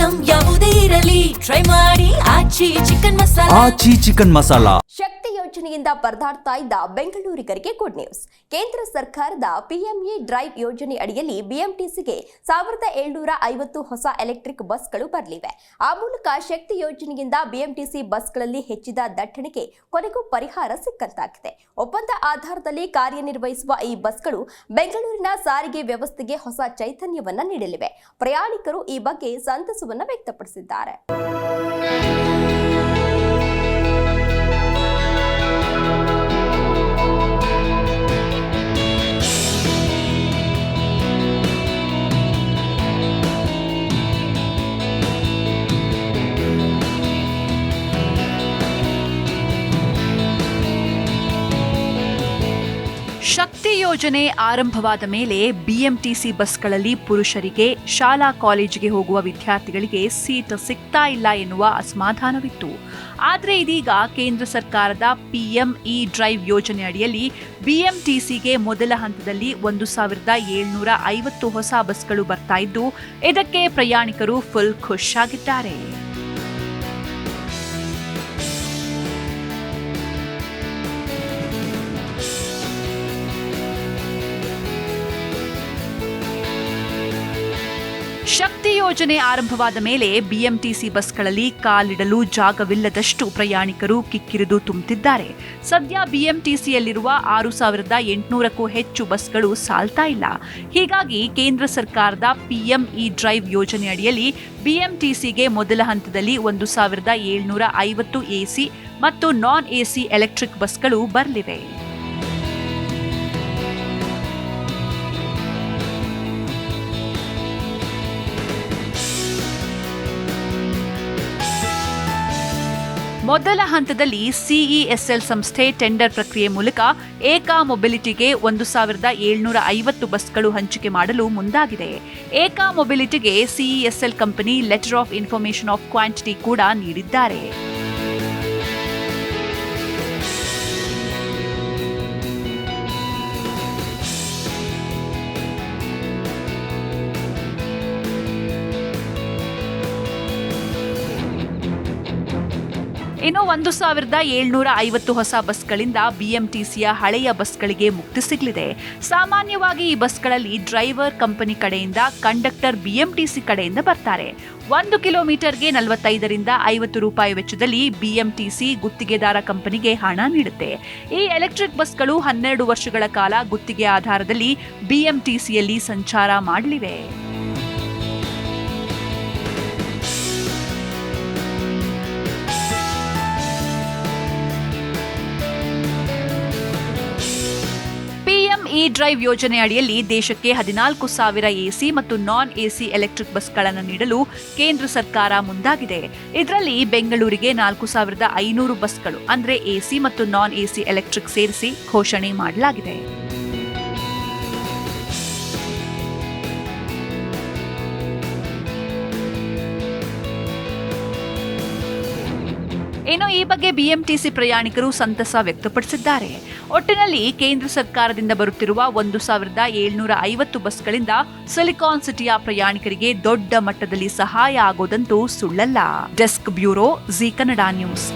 Item ಯಾವುದೇ ಇರಲಿ try ಮಾಡಿ ಆಚಿ ಚಿಕನ್ ಮಸಾಲಾ. ಶಕ್ತಿ ಯೋಜನೆಯಿಂದ ಪರದಾಡ್ತಾ ಇದ್ದ ಬೆಂಗಳೂರಿಗರಿಗೆ ಗುಡ್ ನ್ಯೂಸ್. ಕೇಂದ್ರ ಸರ್ಕಾರದ ಪಿಎಂಇ ಡ್ರೈವ್ ಯೋಜನೆ ಅಡಿಯಲ್ಲಿ ಬಿಎಂಟಿಸಿಗೆ 1750 ಹೊಸ ಎಲೆಕ್ಟ್ರಿಕ್ ಬಸ್ಗಳು ಬರಲಿವೆ. ಆ ಮೂಲಕ ಶಕ್ತಿ ಯೋಜನೆಯಿಂದ ಬಿಎಂಟಿಸಿ ಬಸ್ಗಳಲ್ಲಿ ಹೆಚ್ಚಿದ ದಟ್ಟಣೆಗೆ ಕೊನೆಗೂ ಪರಿಹಾರ ಸಿಕ್ಕಂತಾಗಿದೆ. ಒಪ್ಪಂದ ಆಧಾರದಲ್ಲಿ ಕಾರ್ಯನಿರ್ವಹಿಸುವ ಈ ಬಸ್ಗಳು ಬೆಂಗಳೂರಿನ ಸಾರಿಗೆ ವ್ಯವಸ್ಥೆಗೆ ಹೊಸ ಚೈತನ್ಯವನ್ನ ನೀಡಲಿವೆ. ಪ್ರಯಾಣಿಕರು ಈ ಬಗ್ಗೆ ಸಂತಸವನ್ನ ವ್ಯಕ್ತಪಡಿಸಿದ್ದಾರೆ. ಶಕ್ತಿ ಯೋಜನೆ ಆರಂಭವಾದ ಮೇಲೆ ಬಿಎಂಟಿಸಿ ಬಸ್ಗಳಲ್ಲಿ ಪುರುಷರಿಗೆ ಶಾಲಾ ಕಾಲೇಜಿಗೆ ಹೋಗುವ ವಿದ್ಯಾರ್ಥಿಗಳಿಗೆ ಸೀಟ್ ಸಿಗ್ತಾ ಇಲ್ಲ ಎನ್ನುವ ಅಸಮಾಧಾನವಿತ್ತು. ಆದರೆ ಇದೀಗ ಕೇಂದ್ರ ಸರ್ಕಾರದ ಪಿಎಂಇ ಡ್ರೈವ್ ಯೋಜನೆ ಅಡಿಯಲ್ಲಿ ಬಿಎಂಟಿಸಿಗೆ ಮೊದಲ ಹಂತದಲ್ಲಿ 1750 ಹೊಸ ಬಸ್ಗಳು ಬರ್ತಾ ಇದ್ದು, ಇದಕ್ಕೆ ಪ್ರಯಾಣಿಕರು ಫುಲ್ ಖುಷ್ ಆಗಿದ್ದಾರೆ. ಶಕ್ತಿ ಯೋಜನೆ ಆರಂಭವಾದ ಮೇಲೆ ಬಿಎಂಟಿಸಿ ಬಸ್ಗಳಲ್ಲಿ ಕಾಲಿಡಲು ಜಾಗವಿಲ್ಲದಷ್ಟು ಪ್ರಯಾಣಿಕರು ಕಿಕ್ಕಿರಿದು ತುಂಬುತ್ತಿದ್ದಾರೆ. ಸದ್ಯ ಬಿಎಂಟಿಸಿಯಲ್ಲಿರುವ 6800ಕ್ಕೂ ಹೆಚ್ಚು ಬಸ್ಗಳು ಸಾಲ್ತಾ ಇಲ್ಲ. ಹೀಗಾಗಿ ಕೇಂದ್ರ ಸರ್ಕಾರದ ಪಿಎಂಇ ಡ್ರೈವ್ ಯೋಜನೆ ಅಡಿಯಲ್ಲಿ ಬಿಎಂಟಿಸಿಗೆ ಮೊದಲ ಹಂತದಲ್ಲಿ 1750 ಎಸಿ ಮತ್ತು ನಾನ್ ಎಸಿ ಎಲೆಕ್ಟ್ರಿಕ್ ಬಸ್ಗಳು ಬರಲಿವೆ. ಮೊದಲ ಹಂತದಲ್ಲಿ ಸಿಇಎಸ್ಎಲ್ ಸಂಸ್ಥೆ ಟೆಂಡರ್ ಪ್ರಕ್ರಿಯೆ ಮೂಲಕ ಏಕಾ ಮೊಬಿಲಿಟಿಗೆ 1750 ಬಸ್ಗಳು ಹಂಚಿಕೆ ಮಾಡಲು ಮುಂದಾಗಿದೆ. ಏಕಾ ಮೊಬಿಲಿಟಿಗೆ CESL company letter of information of quantity ಕೂಡ ನೀಡಿದ್ದಾರೆ. ಇನ್ನು 1750 ಹೊಸ ಬಸ್ಗಳಿಂದ ಬಿಎಂಟಿಸಿಯ ಹಳೆಯ ಬಸ್ಗಳಿಗೆ ಮುಕ್ತಿ ಸಿಗಲಿದೆ. ಸಾಮಾನ್ಯವಾಗಿ ಈ ಬಸ್ಗಳಲ್ಲಿ ಡ್ರೈವರ್ ಕಂಪನಿ ಕಡೆಯಿಂದ, ಕಂಡಕ್ಟರ್ ಬಿಎಂಟಿಸಿ ಕಡೆಯಿಂದ ಬರ್ತಾರೆ. 1 ಕಿಲೋಮೀಟರ್ಗೆ 45 ರಿಂದ 50 ರೂಪಾಯಿ ವೆಚ್ಚದಲ್ಲಿ ಬಿಎಂಟಿಸಿ ಗುತ್ತಿಗೆದಾರ ಕಂಪನಿಗೆ ಹಣ ನೀಡುತ್ತೆ. ಈ ಎಲೆಕ್ಟ್ರಿಕ್ ಬಸ್ಗಳು 12 ವರ್ಷಗಳ ಕಾಲ ಗುತ್ತಿಗೆ ಆಧಾರದಲ್ಲಿ ಬಿಎಂಟಿಸಿಯಲ್ಲಿ ಸಂಚಾರ ಮಾಡಲಿವೆ. ಈ ಡ್ರೈವ್ ಯೋಜನೆ ಅಡಿಯಲ್ಲಿ ದೇಶಕ್ಕೆ 14,000 ಎಸಿ ಮತ್ತು ನಾನ್ ಎಸಿ ಎಲೆಕ್ಟ್ರಿಕ್ ಬಸ್ಗಳನ್ನು ನೀಡಲು ಕೇಂದ್ರ ಸರ್ಕಾರ ಮುಂದಾಗಿದೆ. ಇದರಲ್ಲಿ ಬೆಂಗಳೂರಿಗೆ 4,500 ಬಸ್ಗಳು ಅಂದ್ರೆ ಎಸಿ ಮತ್ತು ನಾನ್ ಎಸಿ ಎಲೆಕ್ಟ್ರಿಕ್ ಸೇರಿಸಿ ಘೋಷಣೆ ಮಾಡಲಾಗಿದೆ. ಇನ್ನು ಈ ಬಗ್ಗೆ ಬಿಎಂಟಿಸಿ ಪ್ರಯಾಣಿಕರು ಸಂತಸ ವ್ಯಕ್ತಪಡಿಸಿದ್ದಾರೆ. ಒಟ್ಟಿನಲ್ಲಿ ಕೇಂದ್ರ ಸರ್ಕಾರದಿಂದ ಬರುತ್ತಿರುವ 1750 ಬಸ್ಗಳಿಂದ ಸಿಲಿಕಾನ್ ಸಿಟಿಯ ಪ್ರಯಾಣಿಕರಿಗೆ ದೊಡ್ಡ ಮಟ್ಟದಲ್ಲಿ ಸಹಾಯ ಆಗೋದಂತೂ ಸುಳ್ಳಲ್ಲ. Desk bureau, G Kannada news.